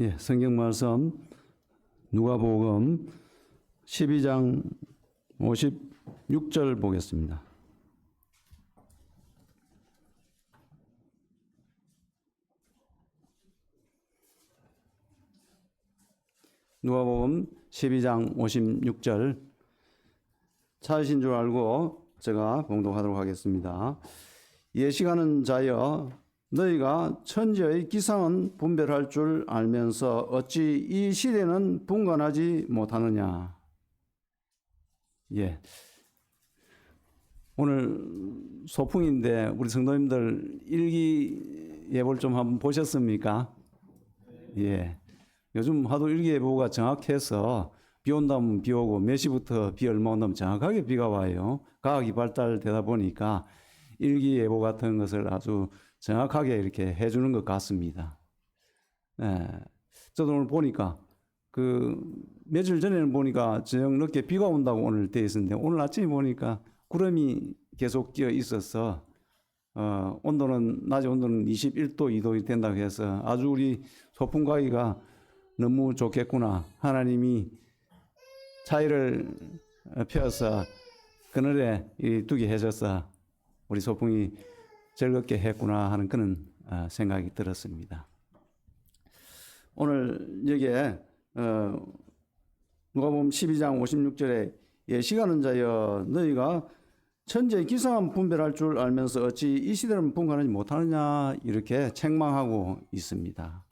예, 성경 말씀 누가복음 12장 56절 보겠습니다. 누가복음 12장 56절 찾으신 줄 알고 제가 봉독하도록 하겠습니다. 예시가는 자여 너희가 천지의 기상은 분별할 줄 알면서 어찌 이 시대는 분간하지 못하느냐. 예. 오늘 소풍인데 우리 성도님들 일기예보를 좀 한번 보셨습니까? 예. 요즘 하도 일기예보가 정확해서 비 온다면 비 오고 몇 시부터 비 얼마 온다면 정확하게 비가 와요. 과학이 발달되다 보니까 일기예보 같은 것을 아주 정확하게 이렇게 해주는 것 같습니다. 예. 저도 오늘 보니까 며칠 전에는 보니까 저녁 늦게 비가 온다고 오늘 돼 있었는데 오늘 아침에 보니까 구름이 계속 끼어 있어서 온도는 낮에 온도는 21도, 2도 된다고 해서 아주 우리 소풍 가기가 너무 좋겠구나. 하나님이 차이를 펴서 그늘에 두게 해줘서 우리 소풍이 즐겁게 했구나 하는 그런 생각이 들었습니다. 오늘 여기에 누가복음 12장 56절에 예시가는 자여 너희가 천지의 기상은 분별할 줄 알면서 어찌 이 시대를 분간하지 못하느냐 이렇게 책망하고 있습니다.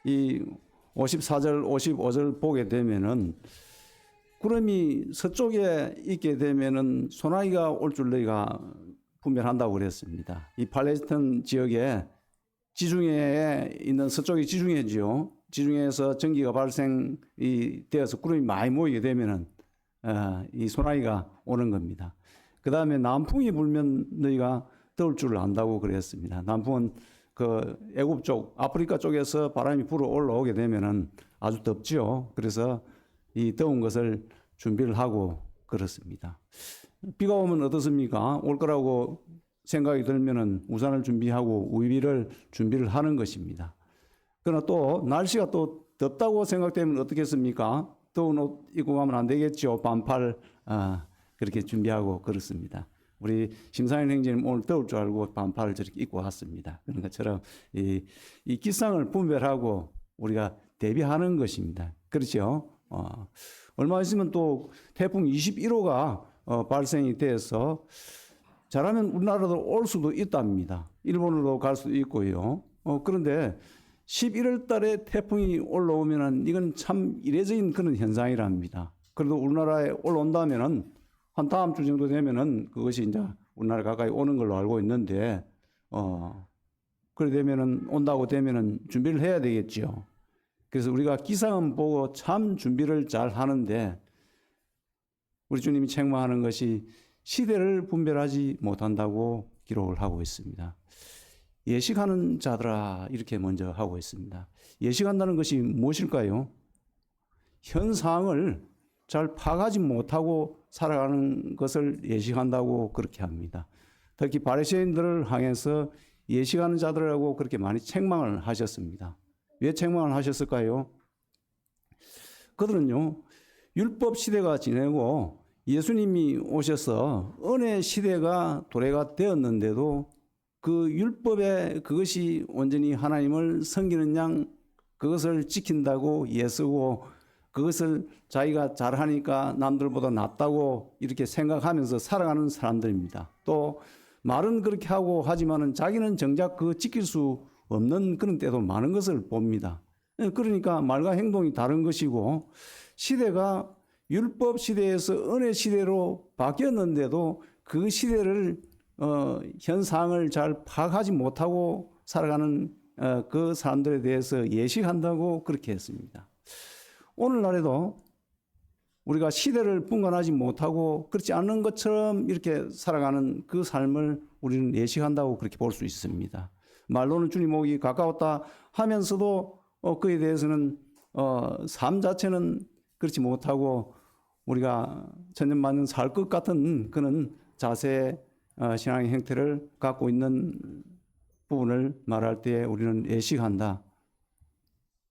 이 54절 55절 보게 되면은 구름이 서쪽에 있게 되면은 소나기가 올 줄 너희가 분별한다고 그랬습니다. 이 팔레스타인 지역에 지중해에 있는 서쪽이 지중해지요. 지중해에서 전기가 발생이 되어서 구름이 많이 모이게 되면은 이 소나기가 오는 겁니다. 그 다음에 남풍이 불면 너희가 더울 줄 안다고 그랬습니다. 남풍은 애굽 쪽, 아프리카 쪽에서 바람이 불어 올라오게 되면은 아주 덥죠. 그래서 이 더운 것을 준비를 하고 그렇습니다. 비가 오면 어떻습니까? 올 거라고 생각이 들면은 우산을 준비하고 우비를 준비를 하는 것입니다. 그러나 또 날씨가 또 덥다고 생각되면 어떻겠습니까? 더운 옷 입고 가면 안 되겠죠. 반팔 그렇게 준비하고 그렇습니다. 우리 심상현 형제님 오늘 더울 줄 알고 반팔을 저렇게 입고 왔습니다. 그런 것처럼 이 기상을 분별하고 우리가 대비하는 것입니다. 그렇죠? 얼마 있으면 또 태풍 21호가 발생이 돼서 잘하면 우리나라로 올 수도 있답니다. 일본으로 갈 수도 있고요. 그런데 11월 달에 태풍이 올라오면은 이건 참 이례적인 그런 현상이랍니다. 그래도 우리나라에 올라온다면은 한 다음 주 정도 되면은 그것이 이제 우리나라 가까이 오는 걸로 알고 있는데, 그래 되면은 온다고 되면은 준비를 해야 되겠죠. 그래서 우리가 기상은 보고 참 준비를 잘 하는데 우리 주님이 책망하는 것이 시대를 분별하지 못한다고 기록을 하고 있습니다. 예식하는 자들아 이렇게 먼저 하고 있습니다. 예식한다는 것이 무엇일까요? 현 상황을 잘 파악하지 못하고 살아가는 것을 예식한다고 그렇게 합니다. 특히 바리새인들을 향해서 예식하는 자들이라고 그렇게 많이 책망을 하셨습니다. 왜 책망을 하셨을까요? 그들은요, 율법 시대가 지내고 예수님이 오셔서 은혜 시대가 도래가 되었는데도 그 율법에 그것이 온전히 하나님을 섬기는 양 그것을 지킨다고 예쓰고 그것을 자기가 잘하니까 남들보다 낫다고 이렇게 생각하면서 살아가는 사람들입니다. 또 말은 그렇게 하고 하지만은 자기는 정작 지킬 수 없는 그런 때도 많은 것을 봅니다. 그러니까 말과 행동이 다른 것이고 시대가 율법 시대에서 은혜 시대로 바뀌었는데도 그 시대를 현상을 잘 파악하지 못하고 살아가는 그 사람들에 대해서 예식한다고 그렇게 했습니다. 오늘날에도 우리가 시대를 분간하지 못하고 그렇지 않은 것처럼 이렇게 살아가는 그 삶을 우리는 예식한다고 그렇게 볼 수 있습니다. 말로는 주님 오기 가까웠다 하면서도 그에 대해서는 삶 자체는 그렇지 못하고 우리가 천년만년 살 것 같은 그런 자세, 신앙의 형태를 갖고 있는 부분을 말할 때 우리는 예식한다.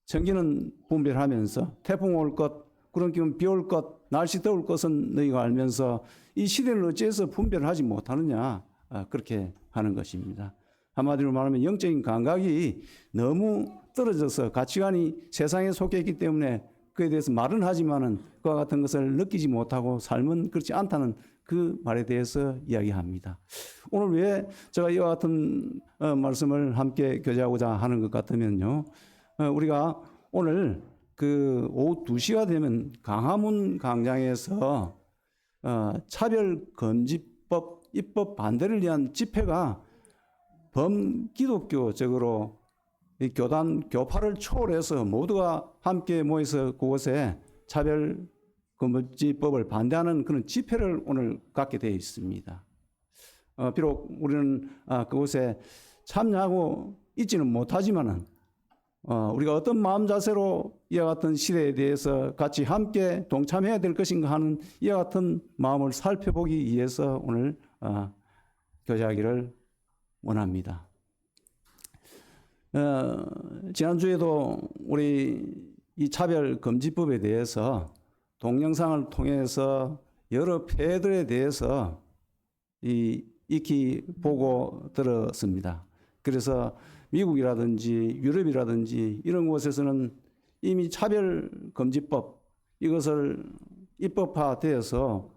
천기는 분별하면서 태풍 올 것, 구름 끼면 비 올 것, 날씨 더울 것은 너희가 알면서 이 시대를 어찌해서 분별하지 못하느냐, 그렇게 하는 것입니다. 한마디로 말하면 영적인 감각이 너무 떨어져서 가치관이 세상에 속해 있기 때문에 그에 대해서 말은 하지만은 그와 같은 것을 느끼지 못하고 삶은 그렇지 않다는 그 말에 대해서 이야기합니다. 오늘 왜 제가 이와 같은 말씀을 함께 교제하고자 하는 것 같으면요, 우리가 오늘 그 오후 2시가 되면 강화문 광장에서 차별금지법 입법 반대를 위한 집회가 범기독교적으로 이 교파를 초월해서 모두가 함께 모여서 그곳에 차별금지법을 반대하는 그런 집회를 오늘 갖게 되어 있습니다. 비록 우리는 그곳에 참여하고 있지는 못하지만은 우리가 어떤 마음 자세로 이와 같은 시대에 대해서 같이 함께 동참해야 될 것인가 하는 이와 같은 마음을 살펴보기 위해서 오늘 교제하기를 원합니다. 지난주에도 우리 이 차별금지법에 대해서 동영상을 통해서 여러 폐해들에 대해서 익히 보고 들었습니다. 그래서 미국이라든지 유럽이라든지 이런 곳에서는 이미 차별금지법 이것을 입법화되어서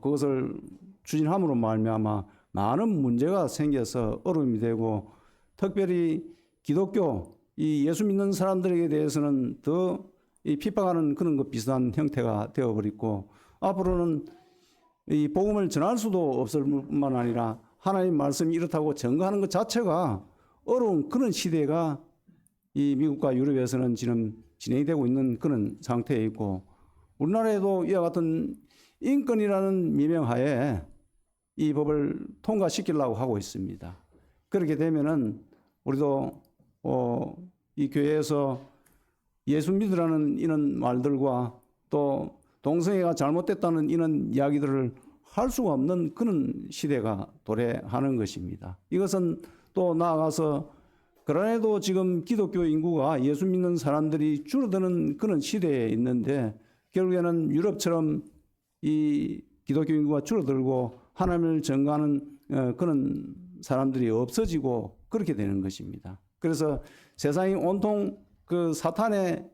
그것을 추진함으로 말미암아 많은 문제가 생겨서 어려움이 되고 특별히 기독교 이 예수 믿는 사람들에게 대해서는 더 핍박하는 그런 것 비슷한 형태가 되어버리고 앞으로는 이 복음을 전할 수도 없을 뿐만 아니라 하나님 말씀이 이렇다고 증거하는 것 자체가 어려운 그런 시대가 이 미국과 유럽에서는 지금 진행이 되고 있는 그런 상태에 있고 우리나라에도 이와 같은 인권이라는 미명하에 이 법을 통과시키려고 하고 있습니다. 그렇게 되면은 우리도 이 교회에서 예수 믿으라는 이런 말들과 또 동성애가 잘못됐다는 이런 이야기들을 할 수가 없는 그런 시대가 도래하는 것입니다. 이것은 또 나아가서 그러나도 지금 기독교 인구가 예수 믿는 사람들이 줄어드는 그런 시대에 있는데 결국에는 유럽처럼 이 기독교 인구가 줄어들고 하나님을 전가하는 그런 사람들이 없어지고 그렇게 되는 것입니다. 그래서 세상이 온통 그 사탄의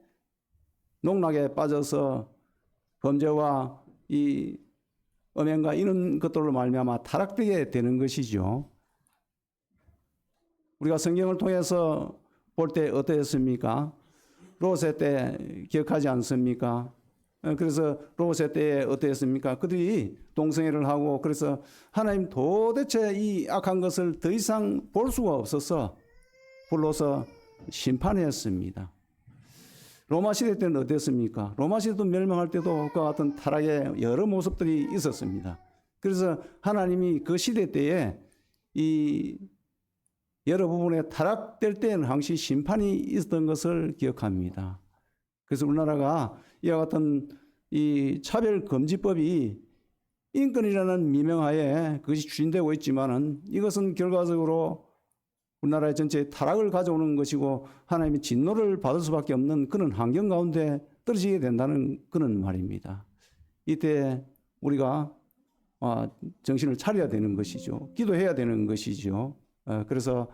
농락에 빠져서 범죄와 이 음행과 이런 것들로 말미암아 타락되게 되는 것이죠. 우리가 성경을 통해서 볼 때 어떠했습니까? 롯의 때 기억하지 않습니까? 그래서 롯의 때에 어떠했습니까? 그들이 동성애를 하고 그래서 하나님 도대체 이 악한 것을 더 이상 볼 수가 없어서 불러서 심판했습니다. 로마 시대 때는 어땠습니까? 로마 시대도 멸망할 때도 그와 같은 타락의 여러 모습들이 있었습니다. 그래서 하나님이 그 시대 때에 이 여러 부분에 타락될 때에는 항시 심판이 있었던 것을 기억합니다. 그래서 우리나라가 이와 같은 이 차별금지법이 인권이라는 미명하에 그것이 추진되고 있지만은 이것은 결과적으로 우리나라의 전체의 타락을 가져오는 것이고 하나님의 진노를 받을 수밖에 없는 그런 환경 가운데 떨어지게 된다는 그런 말입니다. 이때 우리가 정신을 차려야 되는 것이죠. 기도해야 되는 것이죠. 그래서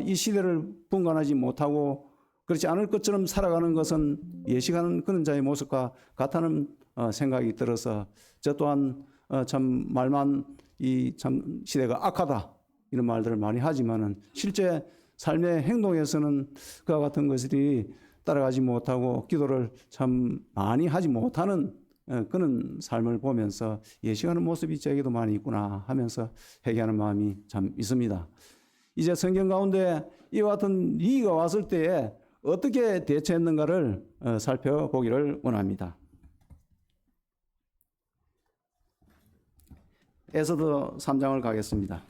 이 시대를 분간하지 못하고 그렇지 않을 것처럼 살아가는 것은 예식하는 그런 자의 모습과 같다는 생각이 들어서 저 또한 참 말만 이 참 시대가 악하다 이런 말들을 많이 하지만은 실제 삶의 행동에서는 그와 같은 것들이 따라가지 못하고 기도를 참 많이 하지 못하는 그런 삶을 보면서 예식하는 모습이 저에게도 많이 있구나 하면서 회개하는 마음이 참 있습니다. 이제 성경 가운데 이와 같은 위기가 왔을 때에 어떻게 대처했는가를 살펴보기를 원합니다. 에스더 3장을 가겠습니다.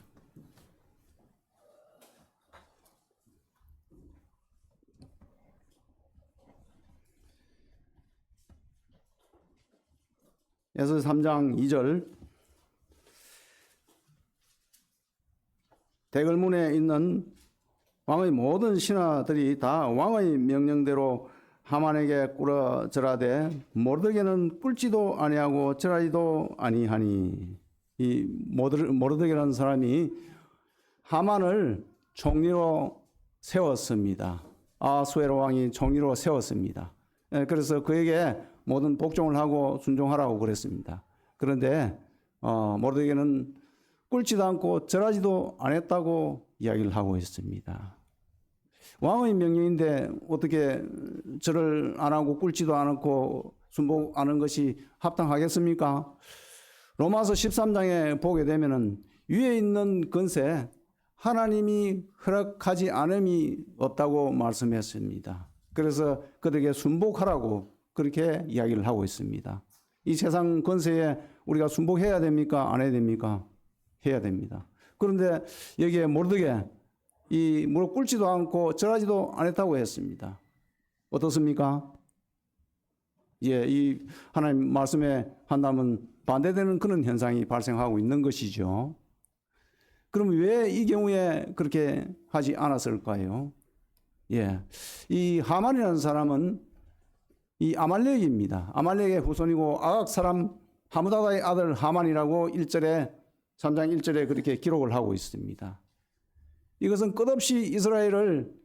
에스더 3장 2절 대궐문에 있는 왕의 모든 신하들이 다 왕의 명령대로 하만에게 꿇어 절하되 모르드게는 꿇지도 아니하고 절하지도 아니하니. 이 모르드게라는 사람이 하만을 총리로 세웠습니다. 아수에로 왕이 총리로 세웠습니다. 그래서 그에게 모든 복종을 하고 순종하라고 그랬습니다. 그런데 모르드게는 꿇지도 않고 절하지도 않았다고 이야기를 하고 있습니다. 왕의 명령인데 어떻게 절을 안 하고 꿇지도 않고 순복하는 것이 합당하겠습니까? 로마서 13장에 보게 되면은 위에 있는 건세 하나님이 허락하지 않음이 없다고 말씀했습니다. 그래서 그들에게 순복하라고 그렇게 이야기를 하고 있습니다. 이 세상 권세에 우리가 순복해야 됩니까? 안 해야 됩니까? 해야 됩니다. 그런데 여기에 모르드게 이 무릎 꿇지도 않고 절하지도 않았다고 했습니다. 어떻습니까? 예, 이 하나님 말씀에 한다면 반대되는 그런 현상이 발생하고 있는 것이죠. 그럼 왜 이 경우에 그렇게 하지 않았을까요? 예, 이 하만이라는 사람은 이 아말렉입니다. 아말렉의 후손이고 아각 사람 하무다다의 아들 하만이라고 3장 1절에 그렇게 기록을 하고 있습니다. 이것은 끝없이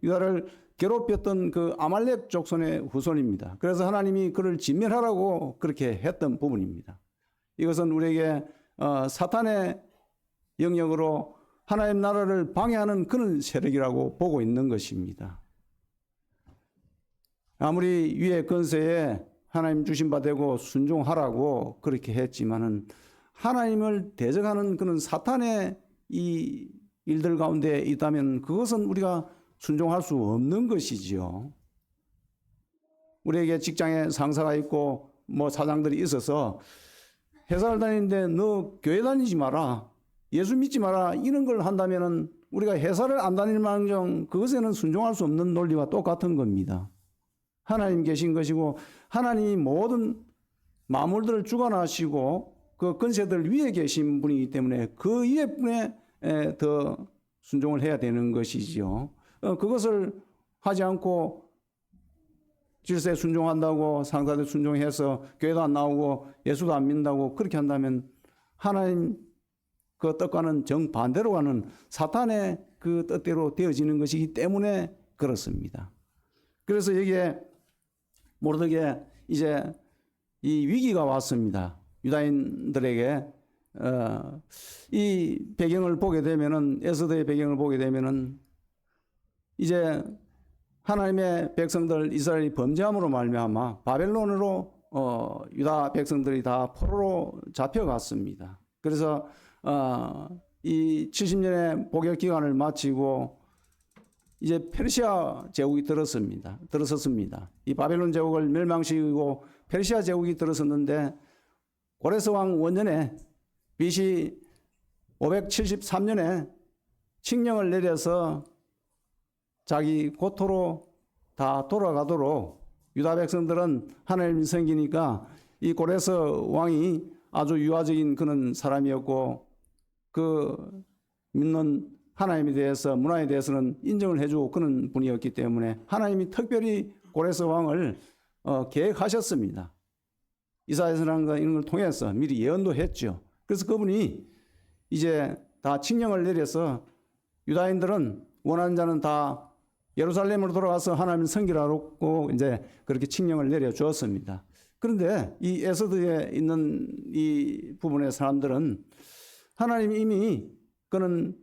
유다를 괴롭혔던 그 아말렉 족속의 후손입니다. 그래서 하나님이 그를 진멸하라고 그렇게 했던 부분입니다. 이것은 우리에게 사탄의 영역으로 하나님 나라를 방해하는 그런 세력이라고 보고 있는 것입니다. 아무리 위의 권세에 하나님 주신 바 되고 순종하라고 그렇게 했지만은 하나님을 대적하는 그런 사탄의 이 일들 가운데 있다면 그것은 우리가 순종할 수 없는 것이지요. 우리에게 직장에 상사가 있고 뭐 사장들이 있어서 회사를 다니는데 너 교회 다니지 마라, 예수 믿지 마라 이런 걸 한다면은 우리가 회사를 안 다닐 망정 그것에는 순종할 수 없는 논리와 똑같은 겁니다. 하나님 계신 것이고 하나님이 모든 만물들을 주관하시고 그 권세들 위에 계신 분이기 때문에 그 위에 분에 더 순종을 해야 되는 것이지요. 그것을 하지 않고 질서에 순종한다고 상사들 순종해서 교회도 안 나오고 예수도 안 믿는다고 그렇게 한다면 하나님 그 뜻과는 정반대로 가는 사탄의 그 뜻대로 되어지는 것이기 때문에 그렇습니다. 그래서 여기에 모르드게 이제 이 위기가 왔습니다. 유다인들에게 이 배경을 보게 되면은 에스더의 배경을 보게 되면은 이제 하나님의 백성들 이스라엘이 범죄함으로 말미암아 바벨론으로 유다 백성들이 다 포로로 잡혀갔습니다. 그래서 이 70년의 복역 기간을 마치고 이제 페르시아 제국이 들어섰습니다. 이 바벨론 제국을 멸망시키고 페르시아 제국이 들어섰는데 고레스 왕 원년에 BC 573년에 칙령을 내려서 자기 고토로 다 돌아가도록 유다 백성들은 하나님이 섬기니까 이 고레스 왕이 아주 유화적인 그런 사람이었고 그 믿는 하나님에 대해서 문화에 대해서는 인정을 해주고 그런 분이었기 때문에 하나님이 특별히 고레스 왕을 계획하셨습니다. 이사야서라는 이런 걸 통해서 미리 예언도 했죠. 그래서 그분이 이제 다 칙령을 내려서 유다인들은 원하는 자는 다 예루살렘으로 돌아가서 하나님을 섬기라고 이제 그렇게 칙령을 내려 주었습니다. 그런데 이 에스더에 있는 이 부분의 사람들은 하나님이 이미 그는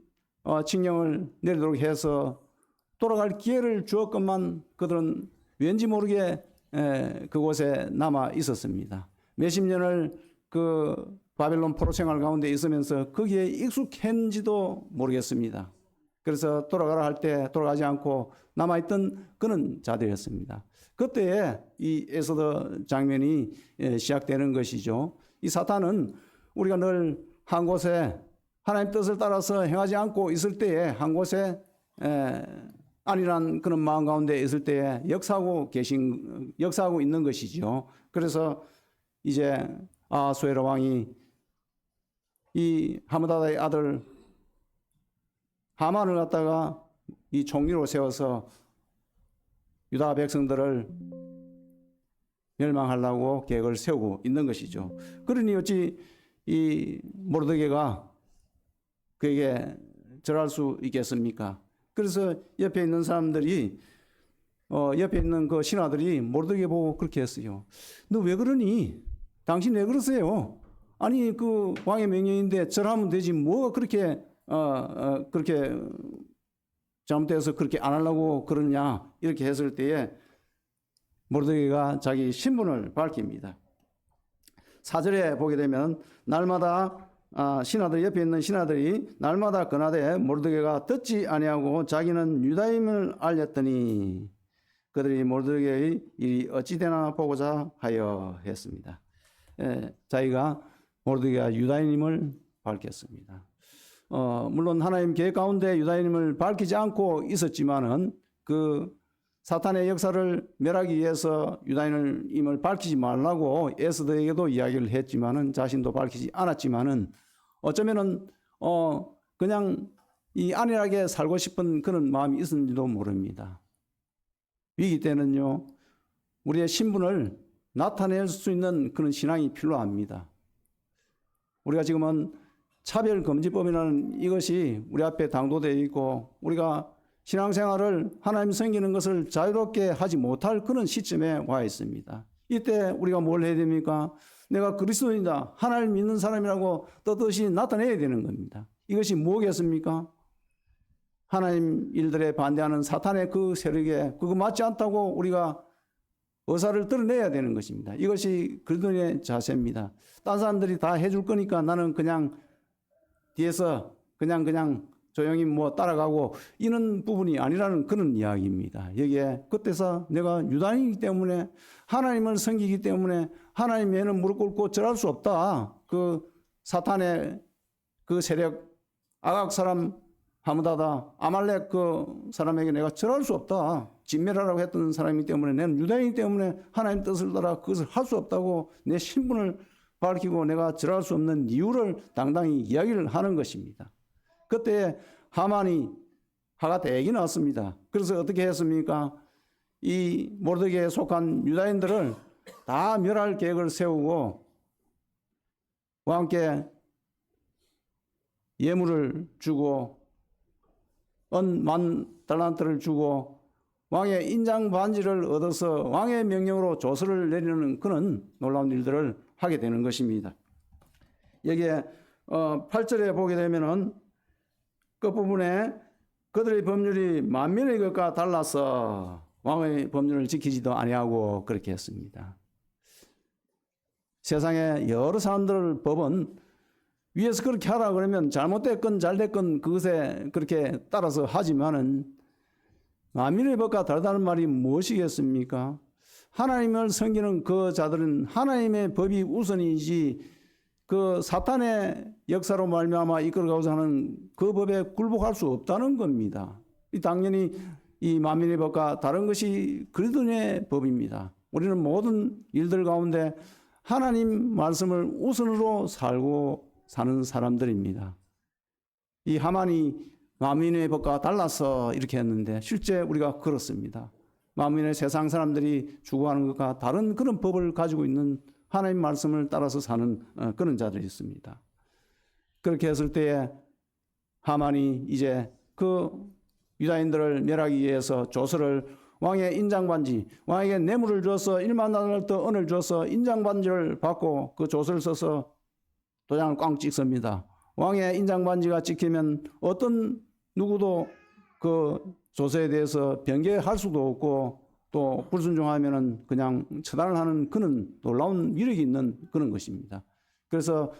칙령을 내리도록 해서 돌아갈 기회를 주었건만 그들은 왠지 모르게 그곳에 남아 있었습니다. 몇십 년을 그 바벨론 포로 생활 가운데 있으면서 거기에 익숙했는지도 모르겠습니다. 그래서 돌아가라 할 때 돌아가지 않고 남아있던 그런 자들이었습니다. 그때에 이 에스더 장면이 시작되는 것이죠. 이 사탄은 우리가 늘 한 곳에 하나님 뜻을 따라서 행하지 않고 있을 때에 한 곳에 아니란 그런 마음 가운데 있을 때에 역사하고 있는 것이죠. 그래서 이제 아수에로 왕이 이 하무다다의 아들 하만을 갖다가 이 총리로 세워서 유다 백성들을 멸망하려고 계획을 세우고 있는 것이죠. 그러니 어찌 이 모르드게가 그에게 절할 수 있겠습니까? 그래서 옆에 있는 사람들이 옆에 있는 그 신하들이 모르드게 보고 그렇게 했어요. 너 왜 그러니? 당신 왜 그러세요? 아니 그 왕의 명령인데 절하면 되지 뭐가 그렇게 그렇게 잘못돼서 그렇게 안 하려고 그러냐 이렇게 했을 때에 모르드게가 자기 신분을 밝힙니다. 4절에 보게 되면 날마다 신하들 옆에 있는 신하들이 날마다 권하되 모르드게가 듣지 아니하고 자기는 유다임을 알렸더니 그들이 모르드게의 일이 어찌 되나 보고자 하여 했습니다. 자기가 모르드게가 유다인임을 밝혔습니다. 물론 하나님 계획 가운데 유다인임을 밝히지 않고 있었지만은 그 사탄의 역사를 멸하기 위해서 유다인임을 밝히지 말라고 에스더에게도 이야기를 했지만은 자신도 밝히지 않았지만은 어쩌면은 그냥 이 안일하게 살고 싶은 그런 마음이 있었는지도 모릅니다. 위기 때는요 우리의 신분을 나타낼 수 있는 그런 신앙이 필요합니다. 우리가 지금은 차별금지법이라는 이것이 우리 앞에 당도되어 있고 우리가 신앙생활을 하나님 섬기는 것을 자유롭게 하지 못할 그런 시점에 와 있습니다. 이때 우리가 뭘 해야 됩니까? 내가 그리스도인이다, 하나님 믿는 사람이라고 떳떳이 나타내야 되는 겁니다. 이것이 무엇이겠습니까? 하나님 일들에 반대하는 사탄의 그 세력에 그거 맞지 않다고 우리가 의사를 드러내야 되는 것입니다. 이것이 그리스도인의 자세입니다. 딴 사람들이 다 해줄 거니까 나는 그냥 뒤에서 그냥 조용히 뭐 따라가고 이런 부분이 아니라는 그런 이야기입니다. 여기에 그때서 내가 유다인이기 때문에 하나님을 섬기기 때문에 하나님 외에는 무릎 꿇고 절할 수 없다. 그 사탄의 그 세력 아각 사람 하므다다 아말렉 그 사람에게 내가 절할 수 없다. 진멸하라고 했던 사람이기 때문에 나는 유다인이기 때문에 하나님 뜻을 따라 그것을 할 수 없다고 내 신분을 밝히고 내가 절할 수 없는 이유를 당당히 이야기를 하는 것입니다. 그때 하만이 화가 되게 났습니다. 그래서 어떻게 했습니까? 이 모르드게에 속한 유다인들을 다 멸할 계획을 세우고 왕께 예물을 주고 은 10,000달란트를 주고 왕의 인장 반지를 얻어서 왕의 명령으로 조서를 내리는 그런 놀라운 일들을 하게 되는 것입니다. 여기에 8절에 보게 되면은 끝부분에 그들의 법률이 만민의 것과 달라서 왕의 법률을 지키지도 아니하고 그렇게 했습니다. 세상에 여러 사람들 법은 위에서 그렇게 하라 그러면 잘못됐건 잘됐건 그것에 그렇게 따라서 하지만은 만민의 법과 다르다는 말이 무엇이겠습니까? 하나님을 섬기는 그 자들은 하나님의 법이 우선이지 그 사탄의 역사로 말미암아 이끌어가고자 하는 그 법에 굴복할 수 없다는 겁니다. 당연히 이 만민의 법과 다른 것이 그리스도의 법입니다. 우리는 모든 일들 가운데 하나님 말씀을 우선으로 살고 사는 사람들입니다. 이 하만이 만민의 법과 달라서 이렇게 했는데 실제 우리가 그렇습니다. 만민의 세상 사람들이 추구하는 것과 다른 그런 법을 가지고 있는 하나님 말씀을 따라서 사는 그런 자들이 있습니다. 그렇게 했을 때에 하만이 이제 그 유다인들을 멸하기 위해서 조서를 왕의 인장반지, 왕에게 뇌물을 주어서 10,000달란트 은을 주어서 인장반지를 받고 그 조서를 써서 도장을 꽝 찍습니다. 왕의 인장반지가 찍히면 어떤 누구도 그 조서에 대해서 변개할 수도 없고 또 불순종하면은 그냥 처단을 하는 그런 놀라운 위력이 있는 그런 것입니다. 그래서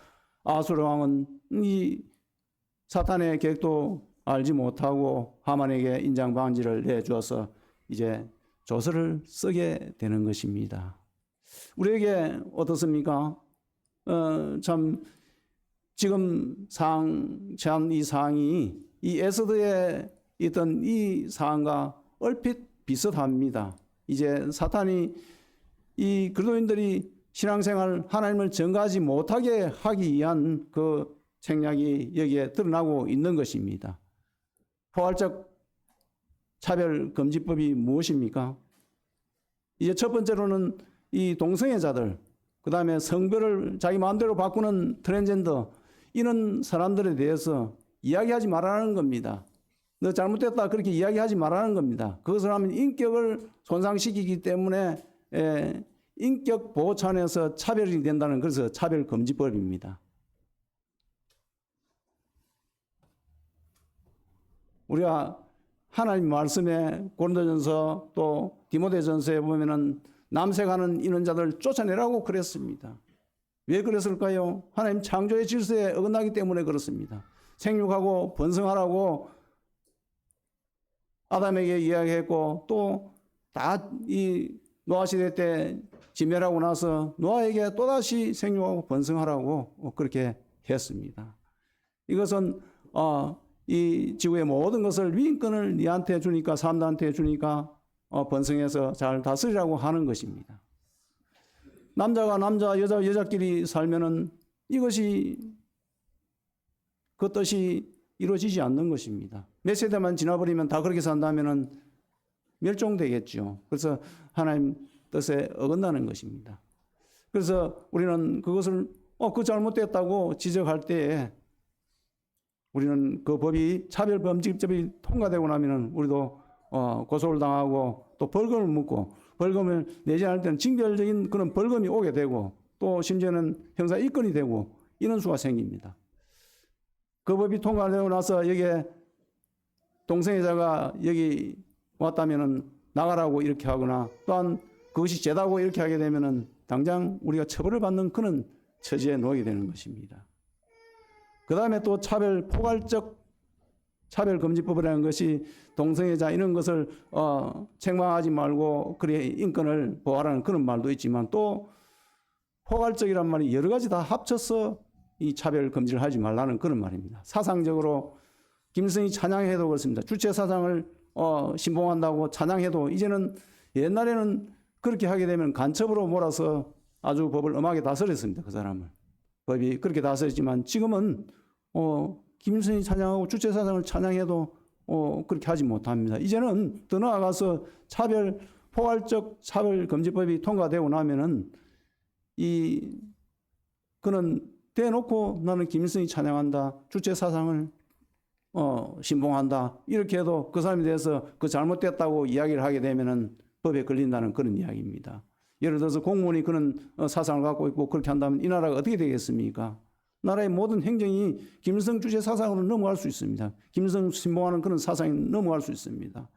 아수르 왕은 이 사탄의 계획도 알지 못하고 하만에게 인장 반지를 내주어서 이제 조서를 쓰게 되는 것입니다. 우리에게 어떻습니까? 참 지금 처한 이 상황이 이 에스더에 있던 이 상황과 얼핏 비슷합니다. 이제 사탄이 이 그리스도인들이 신앙생활 하나님을 전가하지 못하게 하기 위한 그 생략이 여기에 드러나고 있는 것입니다. 포괄적 차별금지법이 무엇입니까? 이제 첫 번째로는 이 동성애자들, 그 다음에 성별을 자기 마음대로 바꾸는 트랜스젠더, 이런 사람들에 대해서 이야기하지 말라는 겁니다. 너 잘못됐다 그렇게 이야기하지 말라는 겁니다. 그것을 하면 인격을 손상시키기 때문에 인격 보호 차원에서 차별이 된다는, 그래서 차별금지법입니다. 우리가 하나님 말씀에 고린도전서 또 디모데전서에 보면은 남색하는 이런 자들 쫓아내라고 그랬습니다. 왜 그랬을까요? 하나님 창조의 질서에 어긋나기 때문에 그렇습니다. 생육하고 번성하라고 아담에게 이야기했고, 또 다 이 노아 시대 때 진멸하고 나서 노아에게 또다시 생육하고 번성하라고 그렇게 했습니다. 이것은 이 지구의 모든 것을 위임권을 네한테 주니까, 사람들한테 주니까 번성해서 잘 다스리라고 하는 것입니다. 남자가 남자, 여자 여자끼리 살면은 이것이 그 뜻이 이루어지지 않는 것입니다. 몇 세대만 지나버리면 다 그렇게 산다면은 멸종되겠죠. 그래서 하나님 뜻에 어긋나는 것입니다. 그래서 우리는 그것을 그 잘못됐다고 지적할 때에 우리는 그 법이 차별금지법이 통과되고 나면은 우리도 고소를 당하고 또 벌금을 묻고, 벌금을 내지 않을 때는 징별적인 그런 벌금이 오게 되고, 또 심지어는 형사 입건이 되고 이런 수가 생깁니다. 그 법이 통과되고 나서 여기에 동성애자가 여기 왔다면은 나가라고 이렇게 하거나, 또한 그것이 죄다고 이렇게 하게 되면은 당장 우리가 처벌을 받는 그런 처지에 놓이게 되는 것입니다. 그 다음에 또 포괄적 차별금지법이라는 것이 동성애자 이런 것을 책망하지 말고 그래 인권을 보호하라는 그런 말도 있지만, 또 포괄적이란 말이 여러 가지 다 합쳐서 이 차별금지를 하지 말라는 그런 말입니다. 사상적으로 김일성이 찬양해도 그렇습니다. 주체사상을 신봉한다고 찬양해도 이제는, 옛날에는 그렇게 하게 되면 간첩으로 몰아서 아주 법을 엄하게 다스렸습니다. 그 사람을. 법이 그렇게 다스렸지만 지금은 김일성이 찬양하고 주체사상을 찬양해도 그렇게 하지 못합니다. 이제는 더 나아가서 포괄적 차별금지법이 통과되고 나면은 그는 대놓고 나는 김일성이 찬양한다, 주체사상을 신봉한다, 이렇게 해도 그 사람에 대해서 그 잘못됐다고 이야기를 하게 되면은 법에 걸린다는 그런 이야기입니다. 예를 들어서 공무원이 그런 사상을 갖고 있고 그렇게 한다면 이 나라가 어떻게 되겠습니까? 나라의 모든 행정이 김일성 주체 사상으로 넘어갈 수 있습니다. 김일성 신봉하는 그런 사상이 넘어갈 수 있습니다.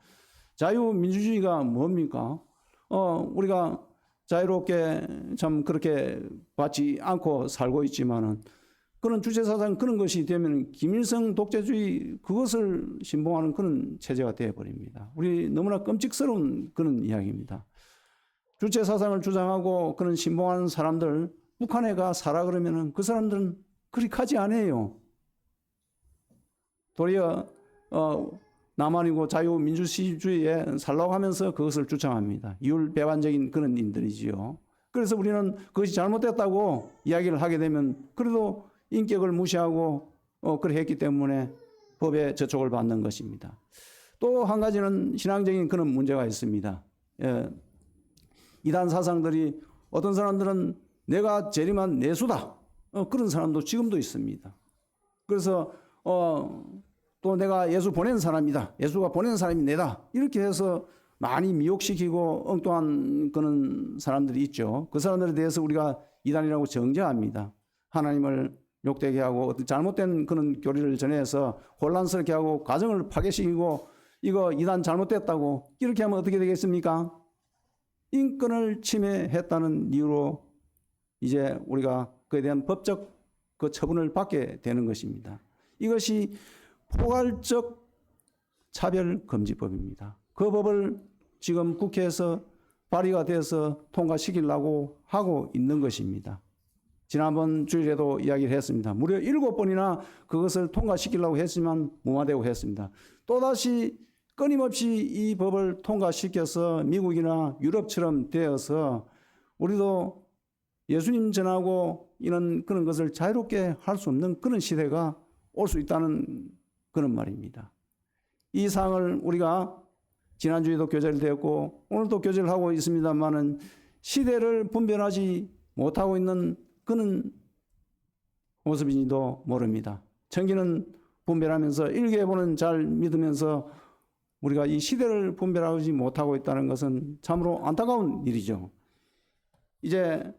자유민주주의가 뭡니까? 우리가 자유롭게 참 그렇게 받지 않고 살고 있지만은, 그런 주체사상 그런 것이 되면 김일성 독재주의 그것을 신봉하는 그런 체제가 되어버립니다. 우리 너무나 끔찍스러운 그런 이야기입니다. 주체사상을 주장하고 그런 신봉하는 사람들, 북한에 가 살아 그러면은 그 사람들은 그리 가지 않아요. 도리어 남한이고 자유민주주의에 살라고 하면서 그것을 주장합니다. 이율배반적인 그런 인들이지요. 그래서 우리는 그것이 잘못됐다고 이야기를 하게 되면 그래도 인격을 무시하고 그렇게 했기 때문에 법에 저촉을 받는 것입니다. 또 한 가지는 신앙적인 그런 문제가 있습니다. 이단 사상들이, 어떤 사람들은 내가 재림한 내수다, 그런 사람도 지금도 있습니다. 그래서 또 내가 예수 보낸 사람이다, 예수가 보낸 사람이 내다, 이렇게 해서 많이 미혹시키고 엉뚱한 그런 사람들이 있죠. 그 사람들에 대해서 우리가 이단이라고 정죄합니다. 하나님을 욕되게 하고 어떤 잘못된 그런 교리를 전해서 혼란스럽게 하고 가정을 파괴시키고 이거 이단 잘못됐다고 이렇게 하면 어떻게 되겠습니까? 인권을 침해했다는 이유로 이제 우리가 그에 대한 법적 그 처분을 받게 되는 것입니다. 이것이 포괄적 차별금지법입니다. 그 법을 지금 국회에서 발의가 돼서 통과시키려고 하고 있는 것입니다. 지난번 주일에도 이야기를 했습니다. 무려 7번이나 그것을 통과시키려고 했지만 무마되고 했습니다. 또다시 끊임없이 이 법을 통과시켜서 미국이나 유럽처럼 되어서 우리도 예수님 전하고 이런 그런 것을 자유롭게 할 수 없는 그런 시대가 올 수 있다는 그런 말입니다. 이 사항을 우리가 지난주에도 교제되었고 오늘도 교제를 하고 있습니다만은 시대를 분별하지 못하고 있는 그는 모습인지도 모릅니다. 청기는 분별하면서 일개보는 잘 믿으면서 우리가 이 시대를 분별하지 못하고 있다는 것은 참으로 안타까운 일이죠. 이제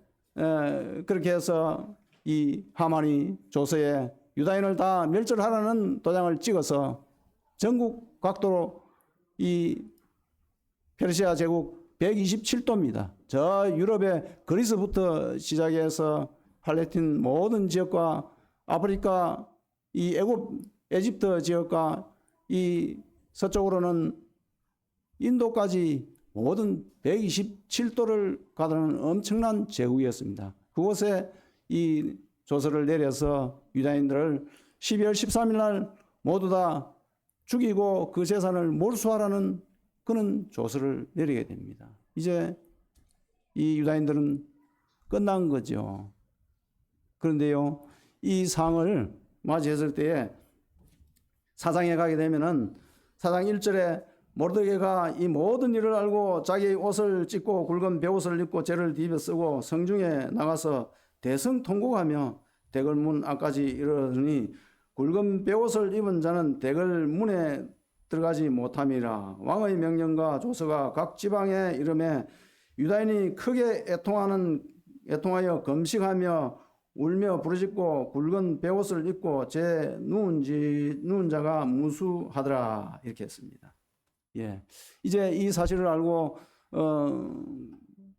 그렇게 해서 이 하만이 조서에 유다인을 다 멸절하라는 도장을 찍어서 전국 각도로 이 페르시아 제국 127도입니다. 저 유럽의 그리스부터 시작해서 팔레스틴 모든 지역과 아프리카 이 애굽 에집트 지역과 이 서쪽으로는 인도까지 모든 127도를 가다는 엄청난 제국이었습니다. 그곳에 이 조서를 내려서 유다인들을 12월 13일 날 모두 다 죽이고 그 재산을 몰수하라는 그는 조서를 내리게 됩니다. 이제 이 유다인들은 끝난 거죠. 그런데요, 이 상을 맞이했을 때에 사장에 가게 되면은 사장 1절에 모르드게가 이 모든 일을 알고 자기의 옷을 찢고 굵은 베옷을 입고 죄를 뒤집어 쓰고 성중에 나가서 대성통곡하며 대궐문 앞까지 이르러더니 굵은 베옷을 입은 자는 대궐문에 들어가지 못함이라. 왕의 명령과 조서가 각 지방에 이름에 유다인이 크게 애통하여 금식하며 울며 부르짖고 굵은 베옷을 입고 제 누운 자가 무수하더라. 이렇게 했습니다. 예, 이제 이 사실을 알고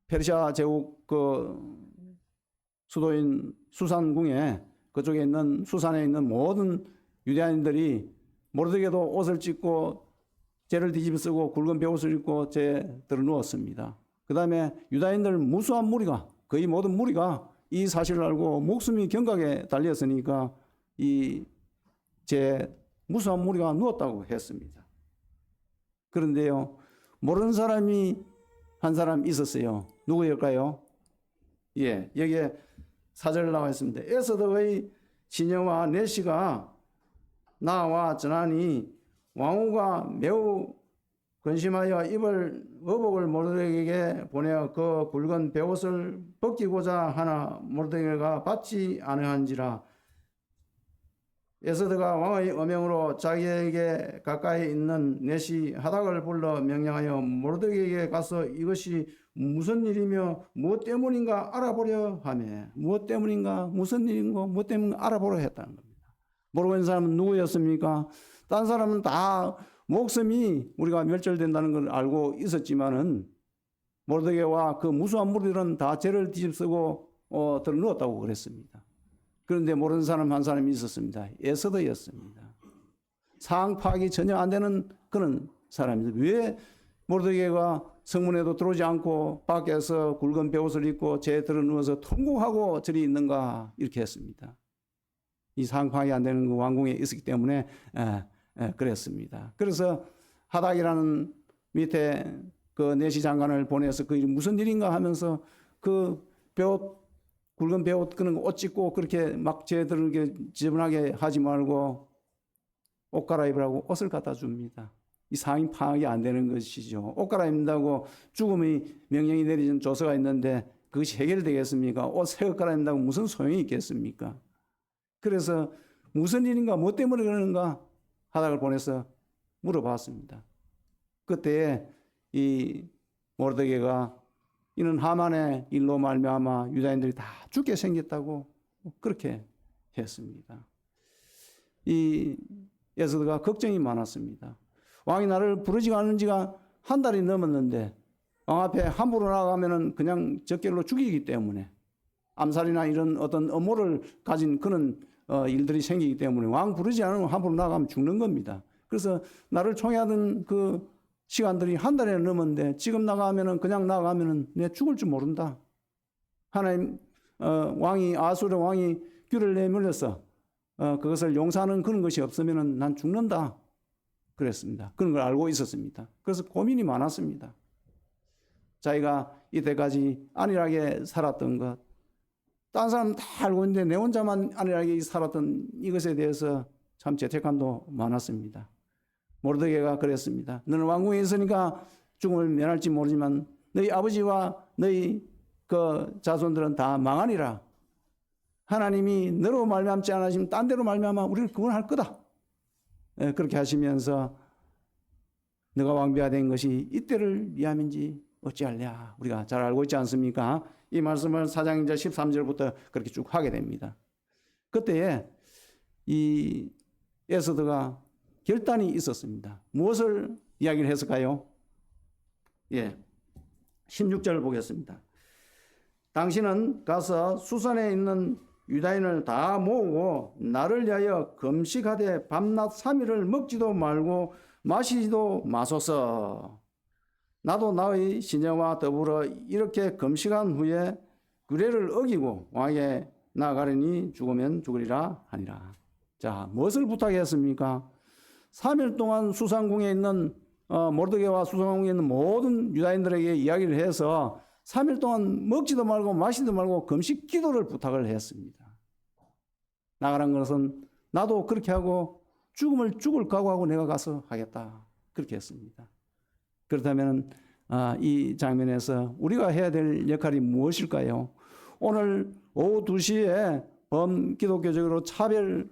페르시아 제국 그 수도인 수산궁에 그쪽에 있는 수산에 있는 모든 유대인들이 모르드게도 옷을 찢고 죄를 뒤집어 쓰고 굵은 베옷을 입고 죄 들어 누웠습니다. 그 다음에 유다인들 무수한 무리가 거의 모든 무리가 이 사실을 알고 목숨이 경각에 달렸으니까 이 죄 무수한 무리가 누웠다고 했습니다. 그런데요, 모르는 사람이 한 사람 있었어요. 누구일까요? 예, 여기에 4절 나와 있습니다. 에서더의 지녀와 내시가 나와 전하니 왕후가 매우 근심하여 입을 의복을 모르드게에게 보내어 그 굵은 베옷을 벗기고자 하나 모르드게가 받지 아니한지라. 에스더가 왕의 어명으로 자기에게 가까이 있는 내시 하닥을 불러 명령하여 모르드게에게 가서 이것이 무슨 일이며 무엇 때문인가 알아보려 하며 무엇 때문인가 무슨 일인가 무엇 때문인가 알아보려 했다는 겁니다. 모르고 있는 사람은 누구였습니까? 딴 사람은 다 목숨이 우리가 멸절된다는 걸 알고 있었지만은 모르드게와 그 무수한 무리들은 다 죄를 뒤집쓰고 들어 누웠다고 그랬습니다. 그런데 모르는 사람 한 사람이 있었습니다. 에스더였습니다. 상황 파악이 전혀 안 되는 그런 사람입니다. 왜 모르드게가 성문에도 들어오지 않고 밖에서 굵은 베옷을 입고 죄에 들어 누워서 통곡하고 저리 있는가 이렇게 했습니다. 이 상황 파악이 안 되는 그 왕궁에 있었기 때문에 그랬습니다. 그래서 하닥이라는 밑에 그 내시 장관을 보내서 그 일이 무슨 일인가 하면서 그 베옷 굵은 베옷 그런 옷 찢고 그렇게 막 죄들을 지저분하게 하지 말고 옷 갈아입으라고 옷을 갖다 줍니다. 이 상황 파악이 안 되는 것이죠. 옷 갈아입는다고 죽음의 명령이 내려진 조서가 있는데 그것이 해결되겠습니까? 옷 새 옷 갈아입는다고 무슨 소용이 있겠습니까? 그래서 무슨 일인가 뭐 때문에 그러는가 하닥을 보내서 물어봤습니다. 그때 이 모르드게가 이는 하만의 일로 말미암아 유다인들이 다 죽게 생겼다고 그렇게 했습니다. 이 에스더가 걱정이 많았습니다. 왕이 나를 부르지 않은 지가 한 달이 넘었는데 왕 앞에 함부로 나가면은 그냥 적결로 죽이기 때문에 암살이나 이런 어떤 음모를 가진 그런 일들이 생기기 때문에 왕 부르지 않으면 함부로 나가면 죽는 겁니다. 그래서 나를 총애하던 그 시간들이 한 달이 넘었는데 지금 나가면은 그냥 나가면은 내 죽을 줄 모른다. 하나님 왕이 아수르 왕이 귀를 내밀려서 그것을 용서하는 그런 것이 없으면은 난 죽는다. 그랬습니다. 그런 걸 알고 있었습니다. 그래서 고민이 많았습니다. 자기가 이때까지 안일하게 살았던 것, 딴 사람 다 알고 있는데 내 혼자만 안일하게 살았던 이것에 대해서 참 죄책감도 많았습니다. 모르드게가 그랬습니다. 너는 왕궁에 있으니까 죽음을 면할지 모르지만 너희 아버지와 너희 그 자손들은 다 망하니라. 하나님이 너로 말미암지 않으시면 딴 데로 말미암아 우리를 구원할 거다. 그렇게 하시면서 너가 왕비가 된 것이 이때를 위함인지 어찌할랴. 우리가 잘 알고 있지 않습니까? 이 말씀을 4장 13절부터 그렇게 쭉 하게 됩니다. 그때에 이 에스더가 결단이 있었습니다. 무엇을 이야기를 했을까요? 16절을 보겠습니다. 당신은 가서 수산에 있는 유다인을 다 모으고 나를 위하여 금식하되 밤낮 3일을 먹지도 말고 마시지도 마소서. 나도 나의 시녀와 더불어 이렇게 금식한 후에 규례를 어기고 왕에게 나아가려니 죽으면 죽으리라 하니라. 자, 무엇을 부탁했습니까? 3일 동안 수상궁에 있는 모르드게와 수상궁에 있는 모든 유다인들에게 이야기를 해서 3일 동안 먹지도 말고 마시지도 말고 금식 기도를 부탁을 했습니다. 나가란 것은 나도 그렇게 하고 죽을 각오하고 내가 가서 하겠다. 그렇게 했습니다. 그렇다면 이 장면에서 우리가 해야 될 역할이 무엇일까요? 오늘 오후 2시에 범기독교적으로 차별금지법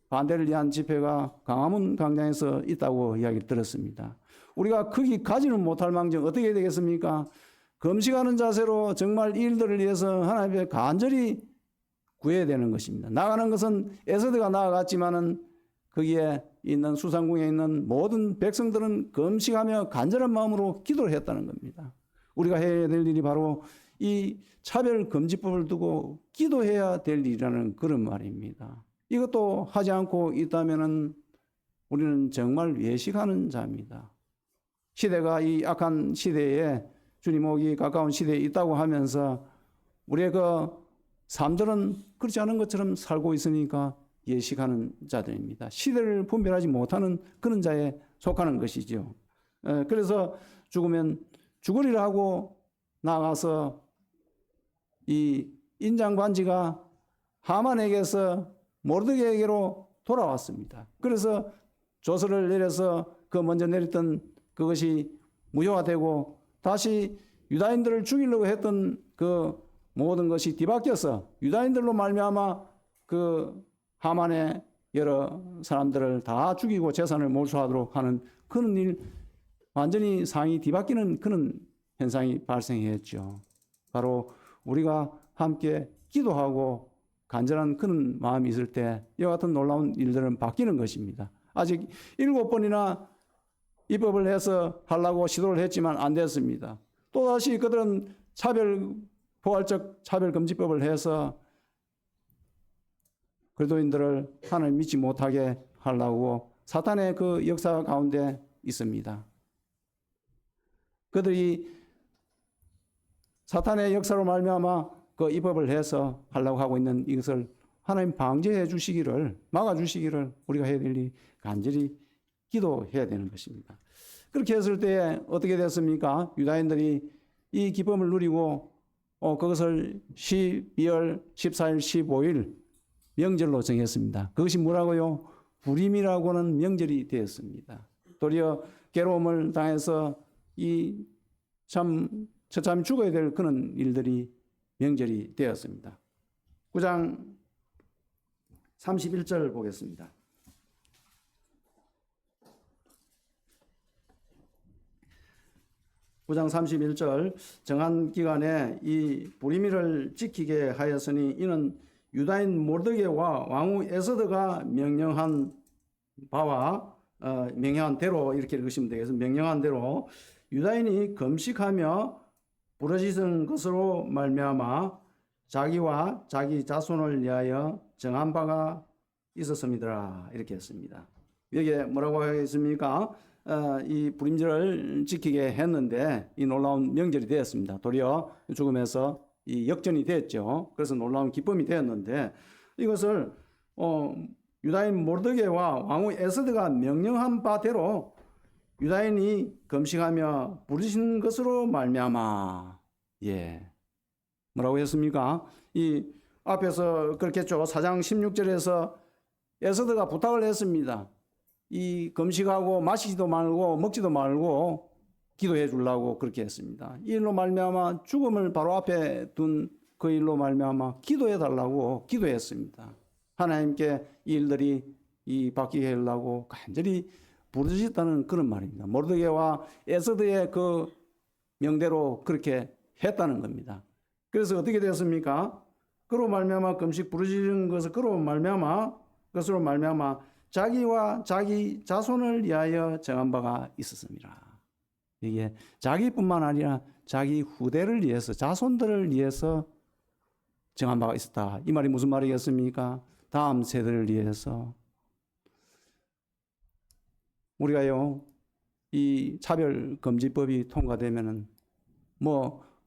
반대를 위한 집회가 강화문 광장에서 있다고 이야기를 들었습니다. 우리가 거기 가지는 못할 망정 어떻게 해야 되겠습니까? 금식하는 자세로 정말 이 일들을 위해서 하나님 앞에 간절히 구해야 되는 것입니다. 나가는 것은 에스더가 나아갔지만은 거기에 있는 수상궁에 있는 모든 백성들은 금식하며 간절한 마음으로 기도를 했다는 겁니다. 우리가 해야 될 일이 바로 이 차별금지법을 두고 기도해야 될 일이라는 그런 말입니다. 이것도 하지 않고 있다면은 우리는 정말 외식하는 자입니다. 시대가 이 악한 시대에 주님 오기 가까운 시대에 있다고 하면서 우리의 그 삶들은 그렇지 않은 것처럼 살고 있으니까 예식하는 자들입니다. 시대를 분별하지 못하는 그런 자에 속하는 것이죠. 그래서 죽으면 죽으리라 하고 나가서 이 인장 반지가 하만에게서 모르드게에게로 돌아왔습니다. 그래서 조서를 내려서 그 먼저 내렸던 그것이 무효화되고 다시 유다인들을 죽이려고 했던 그 모든 것이 뒤바뀌어서 유다인들로 말미암아 그 하만의 여러 사람들을 다 죽이고 재산을 몰수하도록 하는 그런 일, 완전히 상이 뒤바뀌는 그런 현상이 발생했죠. 바로 우리가 함께 기도하고 간절한 그런 마음이 있을 때 이와 같은 놀라운 일들은 바뀌는 것입니다. 아직 7번이나 입법을 해서 하려고 시도를 했지만 안 됐습니다. 또다시 그들은 포괄적 차별금지법을 해서 그리스도인들을 하나님 믿지 못하게 하려고 사탄의 그 역사 가운데 있습니다. 그들이 사탄의 역사로 말미암아 그 입법을 해서 하려고 하고 있는 이것을 하나님 방지해 주시기를, 막아 주시기를 우리가 해야 될 일이 간절히 기도해야 되는 것입니다. 그렇게 했을 때 어떻게 됐습니까? 유다인들이 이 기쁨을 누리고 그것을 12월 14일, 15일 명절로 정했습니다. 그것이 뭐라고요? 부림이라고는 명절이 되었습니다. 도리어 괴로움을 당해서 이 처참히 죽어야 될 그런 일들이 명절이 되었습니다. 9장 31절 보겠습니다. 9장 31절 정한 기간에 이 부리미를 지키게 하였으니 이는 유다인 모르드게와 왕후 에스더가 명령한 바와 명령한 대로 이렇게 읽으시면 되겠습니다. 명령한 대로 유다인이 금식하며 부르짖은 것으로 말미암아 자기와 자기 자손을 위하여 정한 바가 있었습니다. 이렇게 했습니다. 여기에 뭐라고 하겠습니까? 이 부림절을 지키게 했는데 이 놀라운 명절이 되었습니다. 도리어 죽음에서 이 역전이 됐죠. 그래서 놀라운 기쁨이 되었는데 이것을 유다인 모르드게와 왕후 에스더가 명령한 바대로 유다인이 금식하며 부르짖는 것으로 말미암아 뭐라고 했습니까? 이 앞에서 그렇겠죠. 4장 16절에서 에스더가 부탁을 했습니다. 이 금식하고 마시지도 말고 먹지도 말고 기도해 주려고 그렇게 했습니다. 이 일로 말미암아 죽음을 바로 앞에 둔 그 일로 말미암아 기도해 달라고 기도했습니다. 하나님께 이 일들이 바뀌게 하려고 간절히 부르짖었다는 그런 말입니다. 모르드게와 에스더의 그 명대로 그렇게 했다는 겁니다. 그래서 어떻게 됐습니까? 그로 말미암아 금식 부르짖은 것으로 말미암아 자기와 자기 자손을 위하여 정한 바가 있었습니다. 이게 자기뿐만 아니라 자기 후대를 위해서, 자손들을 위해서 정한 바가 있었다. 이 말이 무슨 말이겠습니까? 다음 세대를 위해서. 우리가요, 이 차별금지법이 통과되면은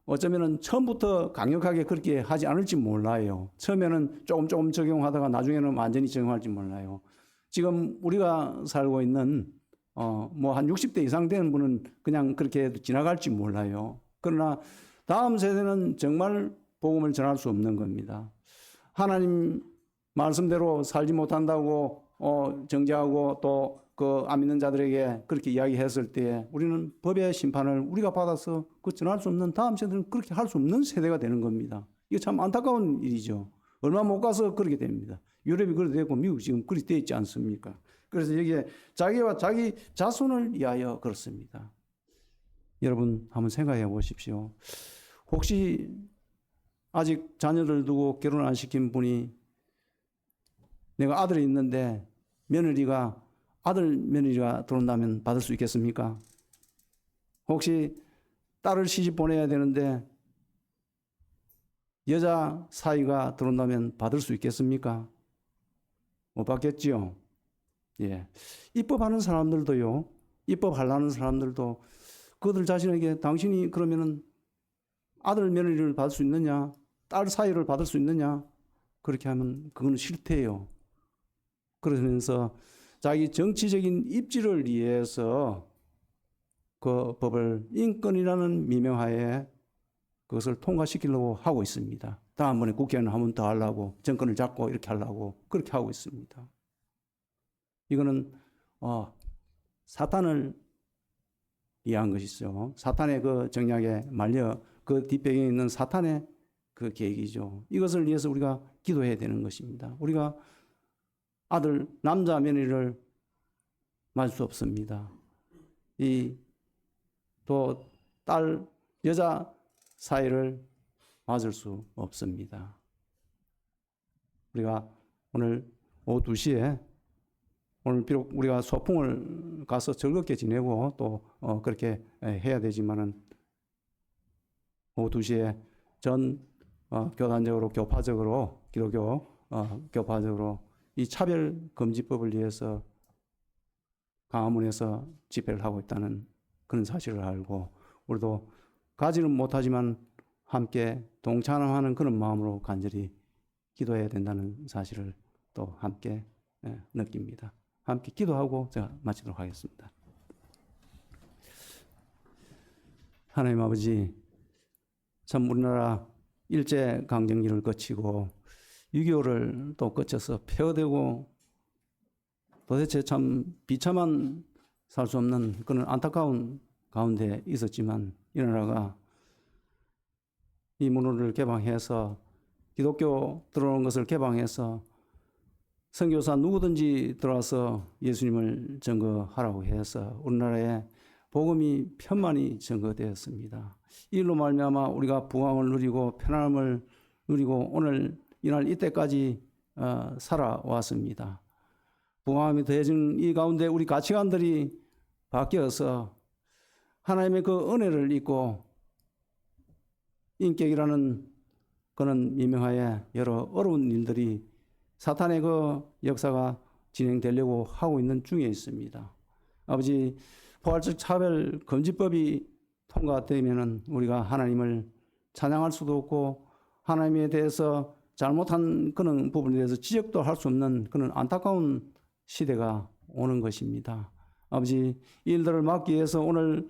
어쩌면은 처음부터 강력하게 그렇게 하지 않을지 몰라요. 처음에는 조금 적용하다가 나중에는 완전히 적용할지 몰라요. 지금 우리가 살고 있는 한 60대 이상 되는 분은 그냥 그렇게 지나갈지 몰라요. 그러나 다음 세대는 정말 복음을 전할 수 없는 겁니다. 하나님 말씀대로 살지 못한다고 정죄하고 또 그 안 믿는 자들에게 그렇게 이야기했을 때 우리는 법의 심판을 우리가 받아서 그 전할 수 없는 다음 세대는 그렇게 할 수 없는 세대가 되는 겁니다. 이게 참 안타까운 일이죠. 얼마 못 가서 그렇게 됩니다. 유럽이 그렇게 되고 미국 지금 그렇게 되어 있지 않습니까? 그래서 여기에 자기와 자기 자손을 위하여 그렇습니다. 여러분 한번 생각해 보십시오. 혹시 아직 자녀들 두고 결혼 안 시킨 분이 내가 아들이 있는데 아들 며느리가 들어온다면 받을 수 있겠습니까? 혹시 딸을 시집 보내야 되는데 여자 사위가 들어온다면 받을 수 있겠습니까? 못 받겠지요. 예. 입법하는 사람들도요, 입법하려는 사람들도 그들 자신에게 당신이 그러면은 아들 며느리를 받을 수 있느냐, 딸 사위를 받을 수 있느냐, 그렇게 하면 그건 싫대요. 그러면서 자기 정치적인 입지를 위해서 그 법을 인권이라는 미명하에 그것을 통과시키려고 하고 있습니다. 다음번에 국회의원 한 번 더 하려고, 정권을 잡고 이렇게 하려고 그렇게 하고 있습니다. 이거는 사탄을 위한 것이죠. 사탄의 그 정략에 말려 그 뒷배경에 있는 사탄의 그 계획이죠. 이것을 위해서 우리가 기도해야 되는 것입니다. 우리가 아들 남자 며느리를 맞을 수 없습니다. 또 딸 여자 사이를 맞을 수 없습니다. 우리가 오늘 오후 2시에 오늘 비록 우리가 소풍을 가서 즐겁게 지내고 또 그렇게 해야 되지만은 오후 2시에 전 교단적으로 교파적으로 기독교 교파적으로 이 차별금지법을 위해서 강화문에서 집회를 하고 있다는 그런 사실을 알고 우리도 가지는 못하지만 함께 동참하는 그런 마음으로 간절히 기도해야 된다는 사실을 또 함께 느낍니다. 함께 기도하고 제가 마치도록 하겠습니다. 하나님 아버지, 참 우리나라 일제강점기를 거치고 6.25를 또 거쳐서 폐허되고 도대체 참 비참한 살 수 없는 그런 안타까운 가운데 있었지만 이 나라가 이 문호를 개방해서 기독교 들어오는 것을 개방해서 선교사 누구든지 들어와서 예수님을 증거하라고 해서 우리나라에 복음이 편만히 증거되었습니다. 이 일로 말미암아 우리가 부강을 누리고 편안함을 누리고 오늘 이날 이때까지 살아왔습니다. 부강함이 더해진 이 가운데 우리 가치관들이 바뀌어서 하나님의 그 은혜를 잊고 인격이라는 그런 미명하에 여러 어려운 일들이 사탄의 그 역사가 진행되려고 하고 있는 중에 있습니다. 아버지, 포괄적 차별 금지법이 통과되면은 우리가 하나님을 찬양할 수도 없고 하나님에 대해서 잘못한 그런 부분에 대해서 지적도 할 수 없는 그런 안타까운 시대가 오는 것입니다. 아버지, 이 일들을 막기 위해서 오늘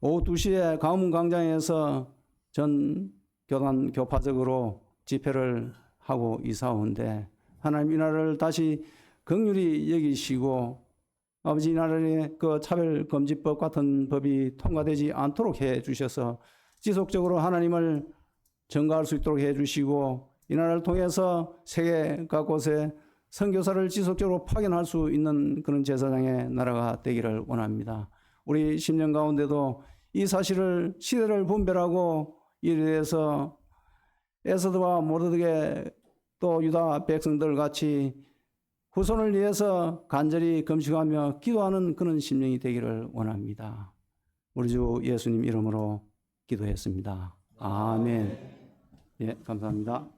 오후 2시에 강화문 광장에서 전 교단 교파적으로 집회를 하고 이사오는데 하나님 이 나라를 다시 긍휼히 여기시고 아버지 이 나라에 그 차별금지법 같은 법이 통과되지 않도록 해 주셔서 지속적으로 하나님을 전가할 수 있도록 해 주시고 이 나라를 통해서 세계 각곳에 선교사를 지속적으로 파견할 수 있는 그런 제사장의 나라가 되기를 원합니다. 우리 10년 가운데도 이 사실을 시대를 분별하고 이에 대해서 에스더와 모르드게 또 유다 백성들 같이 후손을 위해서 간절히 금식하며 기도하는 그런 심령이 되기를 원합니다. 우리 주 예수님 이름으로 기도했습니다. 아멘. 예, 감사합니다.